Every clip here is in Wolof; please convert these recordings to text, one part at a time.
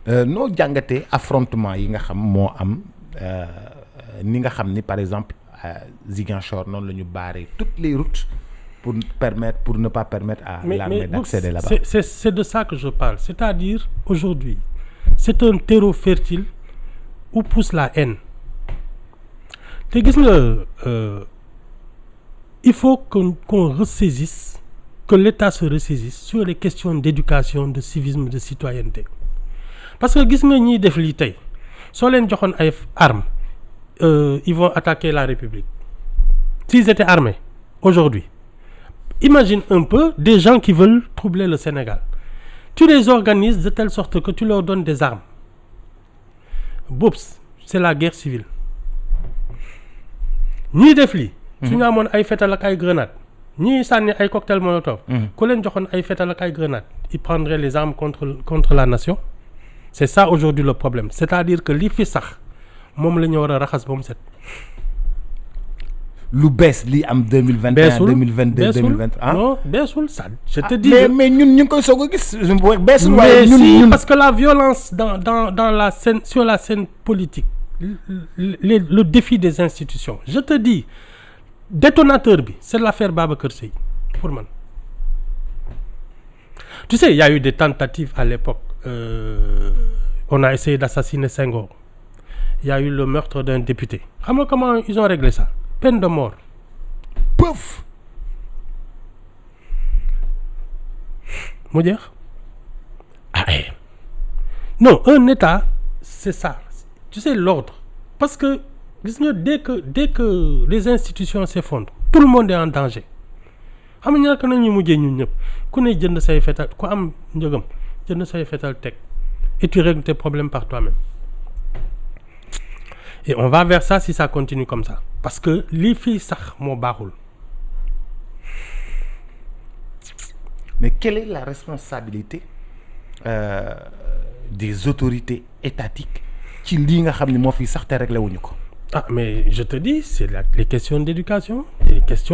noo jàngatee affrontement yi nga xam moo am ni nga xam ni par exemple Ziguinchor noonu la ñu barrer toutes les routes pour ne pas permettre à l'armée d'accéder là-bas. C'est de ça que je parle. C'est-à-dire aujourd'hui c'est un terreau fertile où pousse la haine. te gis nga il faut qu'on ressaisisse, que l'État se ressaisisse sur les questions d'éducation, de civisme, de citoyenneté. Parce que gis nga ñiy def lii tey soo leen joxoon ay armes ils vont attaquer la République. S'ils étaient armés aujourd'hui, imagine un peu des gens qui veulent troubler le Sénégal. Tu les organises de telle sorte que tu leur donnes des armes. Boops, c'est la guerre civile. ñii def lii. su ñu amoon ay fetal ak ay grenades ñii sànni ay cocktail molotov. ku leen joxoon ay fetal ak ay grenades ils prendraient les armes contre la nation. C'est ça aujourd'hui le problème. C'est-à-dire que li fi sax moom la ñu war a raxas ba mu set. lu bees li am 2021 2022 2023 non beesul ça je te dis. mais ñun ñu ngi koy soog a gis beesul. waaye ñun parce que la violence dans la scène, sur la scène politique, le défi des institutions, je te dis détonateur bi c'est l'affaire Babacar Seye pour man. Tu sais, il y a eu des tentatives à l'époque. On a essayé d'assassiner Senghor. Il y a eu le meurtre d'un député. Xam nga comment ils ont réglé ça? Peine de mort. Pouf. mu jeex. Non, un État c'est ça. Tu sais, l'ordre. Parce que gis nga dès que les institutions s'effondrent, tout le monde est en danger. xam nga ñàkk nañu mujjee ñun ñëpp ku ne jënd say fetal ku am njëgam jënd say fetal teg et tu règles tes problèmes par toi-même. Et on va vers ça si ça continue comme ça parce que lii fii sax moo baaxul. Mais quelle est la responsabilité des autorités étatiques ci lii nga xam ne moo fi sax te réglé wuñu ko? Ah mais je te dis c'est les questions d'éducation,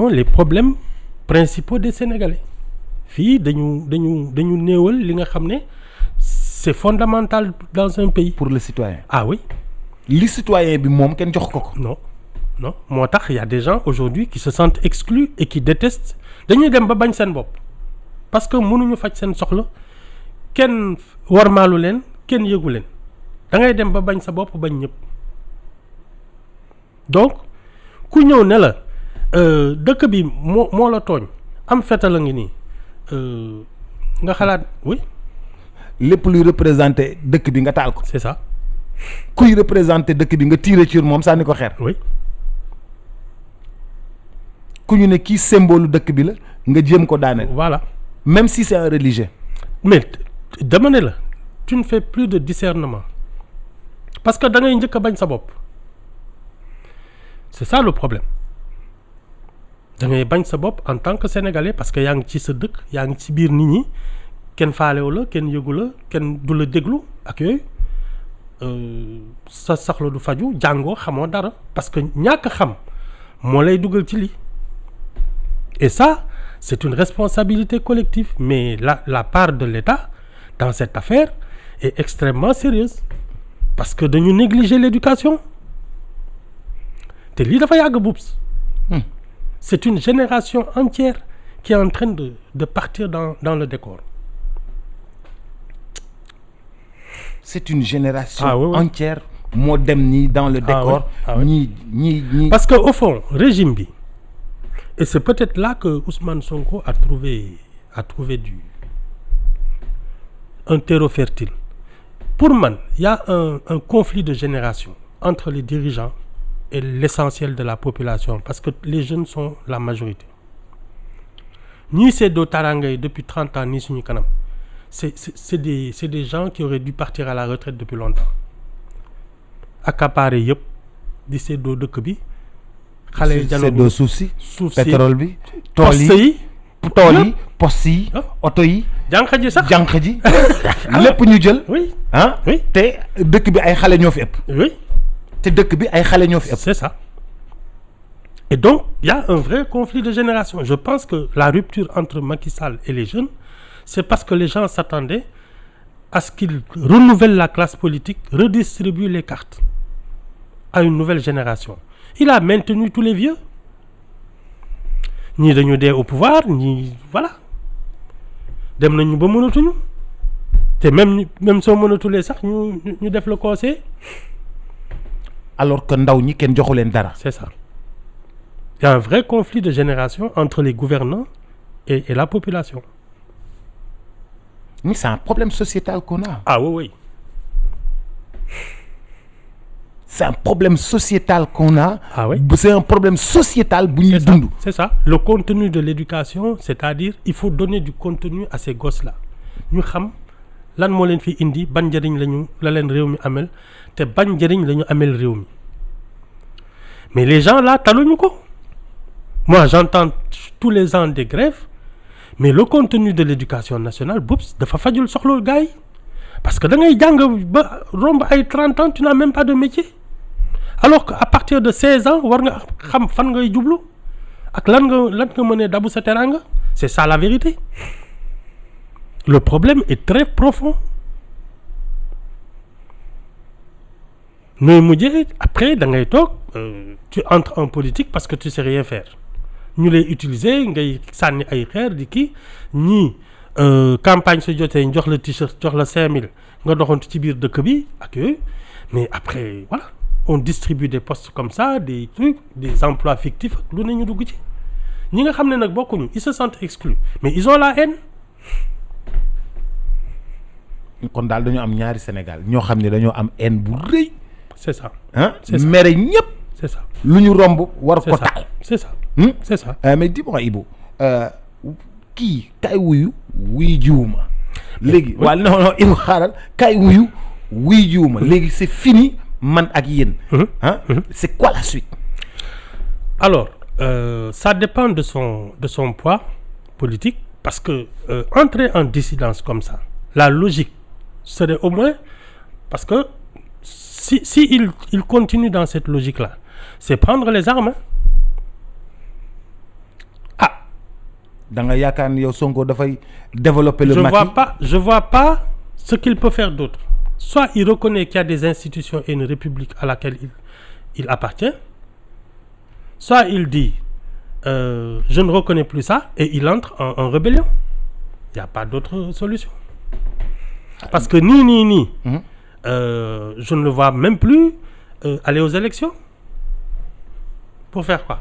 les problèmes principaux des Sénégalais. Fii dañu néewal li nga xam ne c'est fondamental dans un pays. Pour le citoyen. Ah oui. li citoyen bi moom kenn jox ko ko. Non moo tax y a des gens aujourd'hui qui se sentent exclus et qui détestent. Dañuy dem ba bañ seen bopp parce que mënuñu faj seen soxla kenn warmaalu leen kenn yëgu leen da ngay dem ba bañ sa bopp bañ ñëpp. Donc ku ñëw ne la dëkk bi moo la tooñ am fetal a ngi nii nga xalaat oui. lépp luy représenter dëkk bi nga taal ko. C'est ça. kuy représenter dëkk bi nga tirer ci moom sànni ko xeer. Oui. ku ñu ne kii symbole dëkk bi la nga jéem ko daaneel. Voilà. Même si c'est un religieux. Mais dama ne la tu ne fais plus de discernement parce que da ngay njëkk a bañ sa bopp. C'est ça le problème. da ngay bañ sa bopp en tant que sénégalais parce que yaa ngi ci sa dëkk yaa ngi ci biir nit ñi kenn faalewu la kenn yëgu la kenn du la déglu ak yooyu sa saxla du faju jàngoo xamoo dara parce que ñàkk xam moo lay dugal ci lii. Et ça c'est une responsabilité collective mais la part de l'État dans cette affaire est extrêmement sérieuse parce que dañu négliger l'éducation te lii dafa yàgg Boubs. C'est une génération entière qui est en train de partir dans le décor. C'est une génération entière moo dem nii dans le décor. ñii parce que au fond régime bi et c'est peut-être là que Ousmane Sonko a trouvé un terreau fertile. Pour man il y a un conflit de génération entre les dirigeants et l'essentiel de la population parce que les jeunes sont la majorité. ñii seddoo taranga yi depuis 30 ans nii suñu kanam c'est des gens qui auraient dû partir à la retraite depuis longtemps accaparé yëpp di seddoo dëkk bi xale yi seddoo suuf si pétrole bi tool yi poste yi oto yi jànq ji lépp ñu jël. oui te dëkk bi ay xale ñoo fi ëpp. oui te dëkk bi ay xale ñoo fi ëpp. C'est ça. Et donc il y a un vrai conflit de génération. Je pense que la rupture entre Macky Sall et les jeunes c'est parce que les gens s'attendaient à ce qu'il renouvelle la classe politique, redistribue les cartes à une nouvelle génération. Il a maintenu tous les vieux. Ñii dañu dee au pouvoir, ñii voilà. Dem nañu ba mënatuñu. te même soo mënatulee sax ñu def le conseil. alors que ndaw ñi kenn joxu leen dara. C'est ça. Il y a un vrai conflit de génération entre les gouvernants et la population. Mais c'est un problème sociétal qu'on a. Ah oui. C'est un problème sociétal qu'on a. Ah oui. C'est un problème sociétal bu ñuy dund. C'est ça. Le contenu de l'éducation, c'est-à-dire il faut donner du contenu à ces gosses-là. ñu xam lan moo leen fi indi ban njëriñ la leen réew mi amel te ban njëriñ la ñu amel réew mi mais les gens là taluñu ko. Moi j'entends tous les ans des grèves mais le contenu de l'éducation nationale boobu dafa fajul soxla gars yi parce que da ngay jàng ba romb ay 30 ans tu n'as même pas de métier alors que à partir de 16 ans war nga xam fan ngay jublu ak lan nga mënee dabu sa teraanga. C'est ça la vérité. Le problème est très profond. nooy mujjee après da ngay toog tu entres en politique parce que tu sais rien faire ñu lay utiliser ngay sànni ay xeer di kii ñii campagne su jotee ñu jox la t-shirt jox la 5000 nga doxantu ci biir dëkk bi ak yooyu mais après voilà on distribue des postes comme ça des trucs des emplois fictifs ak lu ne ñu dugg ci ñi nga xam ne nag bokkuñu ils se sentent exclus mais ils ont la haine. kon daal dañoo am ñaari Sénégal ñoo xam ne dañoo am haine bu rëy. C'est ça. C'est ça. mere ñëpp. C'est ça. lu ñu romb war ko taal. C'est ça. C'est ça. Mais dis-moi Ibou kii kay wuyu jiwuma léegi waaw non Ibou xaaral kay wuyu jiwuma léegi c'est fini man ak yéen. C'est quoi la suite? Alors ça dépend de son poids politique parce que entrer en dissidence comme ça la logique serait au moins parce que si il continue dans cette logique-là, c'est prendre les armes. Ah. Da nga yaakaar ni yow Sonko dafay développer le maquis. Je vois pas ce qu'il peut faire d'autre. Soit il reconnaît qu'il y a des institutions et une république à laquelle il appartient. Soit il dit je ne reconnais plus ça et il entre en rébellion. Il n'y a pas d'autre solution. Parce que ni. Je ne le vois même plus aller aux élections. Pour faire quoi?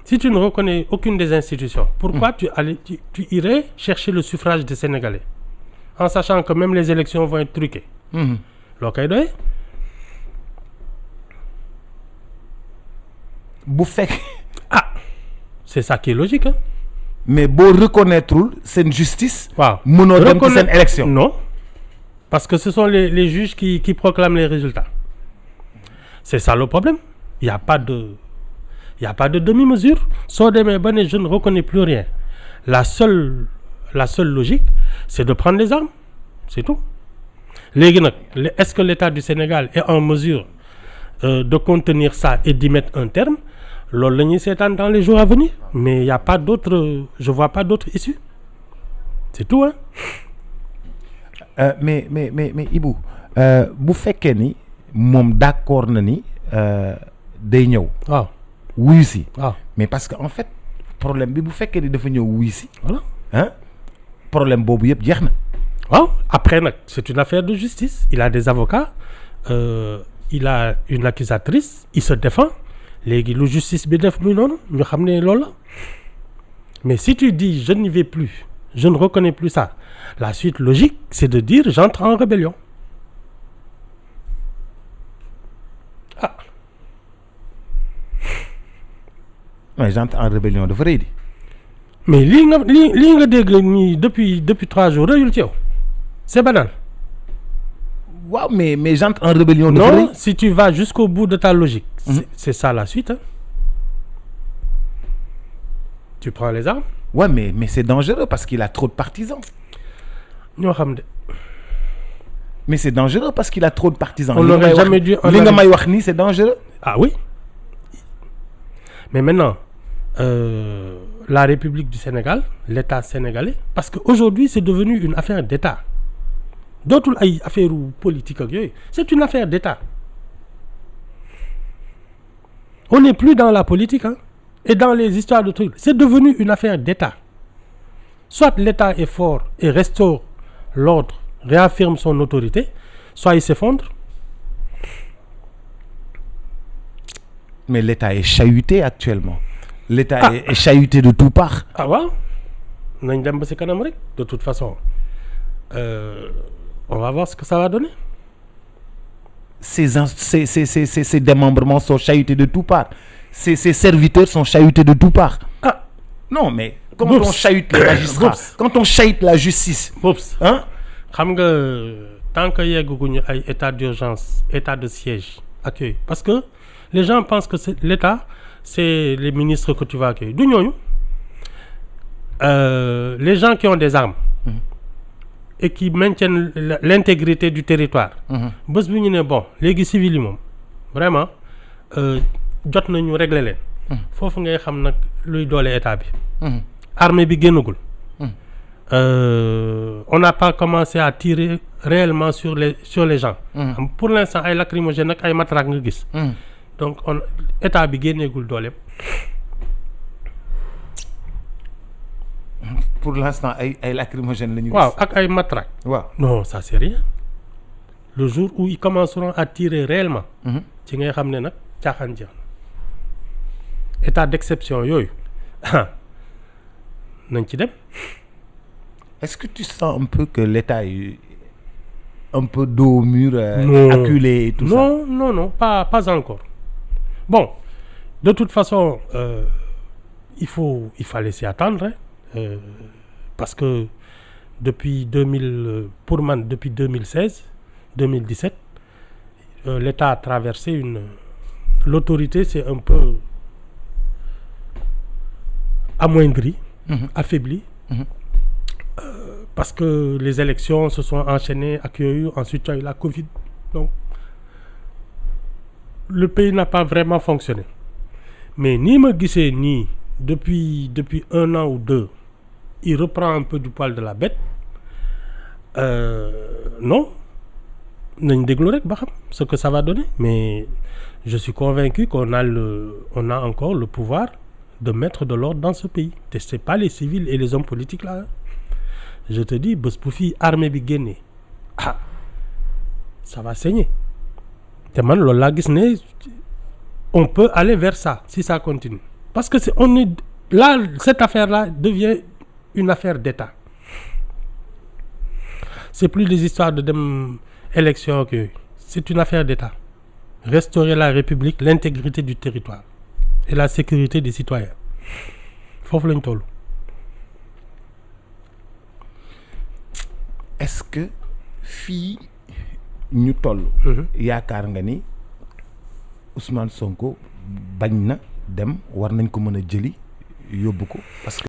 Si tu ne reconnais aucune des institutions, pourquoi tu irais chercher le suffrage des Sénégalais en sachant que même les élections vont être truquées? loo koy doy. bu fekk. Ah, c'est ça qui est logique, hein? Mais boo reconnaître seen justice. waaw mënoo dem ci seen élection. Non, parce que ce sont les juges qui proclament les résultats. C'est ça le problème. Il y a pas de demi-mesure. Soo demee ba ne je ne reconnais plus rien. La seule logique, c'est de prendre les armes. C'est tout. Léegi nag, est-ce que l'État du Sénégal est en mesure de contenir ça et d'y mettre un terme? Loolu la ñuy seetaan dans les jours à venir, mais y a pas d'autre, je vois pas d'autre issue. C'est tout, hein. Mais Ibou bu fekkee ni moom d'accord na ni day ñëw. waaw wuyu si. waaw mais parce que en fait problème bi bu fekkee ni dafa ñëw wuyu si. voilà problème boobu yëpp jeex na. waaw après nag c'est une affaire de justice. Il a des avocats, il a une accusatrice, il se défend. Léegi lu justice bi def muy noonu ñu xam ne loolu la mais si tu dis je n'y vais plus, je ne reconnais plus ça, la suite logique c'est de dire j'entre en rébellion. Ah. mais j'entre en rébellion dafa rëy di. mais lii nga dégg nii depuis 3 jours rëyul ci yow c'est banal. waaw mais j'entre en rébellion. Non, si tu vas jusqu'au bout de ta logique. C'est ça la suite, hein. Tu prends les armes. Ouais, mais c'est dangereux parce qu'il a trop de partisans. ñoo xam de. Mais c'est dangereux parce qu'il a trop de partisans. On n'aurait jamais dû. li nga may wax nii c'est dangereux. Ah oui. Mais maintenant la République du Sénégal, l'État sénégalais, parce qu'aujourd'hui c'est devenu une affaire d'État. D'autres affaires politiques, c'est une affaire d'État. On n'est plus dans la politique, hein, et dans les histoires de trucs. C'est devenu une affaire d'État. Soit l'État est fort et restaure l'ordre, réaffirme son autorité, soit il s'effondre. Mais l'État est chahuté actuellement. L'État est chahuté de toutes parts. Ah ouais? De toute façon, on va voir ce que ça va donner. Ces démembrements sont chahutés de toutes parts. Ces serviteurs sont chahutés de toutes parts. Ah. Non, mais quand on chahute les magistrats, quand on chahute la justice, hein? Tant qu'il y a un état d'urgence, état de siège, accueil. Parce que les gens pensent que l'État, c'est les ministres que tu vas accueillir. D'où les gens qui ont des armes et qui maintiennent l'intégrité du territoire. Bon, les civils, vraiment, jot nañu régler leen. Foofu ngay xam nag luy doole état bi. Armée bi génnagul. On n'a pas commencé à tirer réellement sur les gens. Pour l'instant ay lacrymogènes ak ay matraques nga gis. Donc état bi génneegul dooleem. Pour l'instant ay lacrymogènes la ñu gis. Waaw ak ay matraques. Waaw. Non, ça c'est rien. Le jour où ils commenceront à tirer réellement. ci ngay xam ne nag caaxaan jeex na. État d'exception yooyu nañ ci dem. Est-ce que tu sens un peu que l'État est un peu dos au mur, acculé et tout ça? Non, pas encore. Bon, de toute façon, il fallait s'y attendre, hein, parce que depuis 2016, 2017, l'État a traversé l'autorité s'est un peu amoindrie, affaiblie. Parce que les élections se sont enchaînées, accueillies, ensuite il y a eu la Covid. Donc, le pays n'a pas vraiment fonctionné. Mais depuis 1 an ou 2, il reprend un peu du poil de la bête. Non, ce que ça va donner. Mais je suis convaincu qu'on a encore le pouvoir de mettre de l'ordre dans ce pays. Ce n'est pas les civils et les hommes politiques là. Je te dis, Bospoufi, armée bi génné, ça va saigner. On peut aller vers ça si ça continue. Parce que cette affaire-là devient une affaire d'État. C'est plus des histoires d'élections que c'est une affaire d'État. Restaurer la République, l'intégrité du territoire et la sécurité des citoyens. Faut lañ tollu. Est-ce que fii ñu toll. yaakaar nga ni Ousmane Sonko bañ na dem war nañ ko mën a jëli yóbbu ko parce que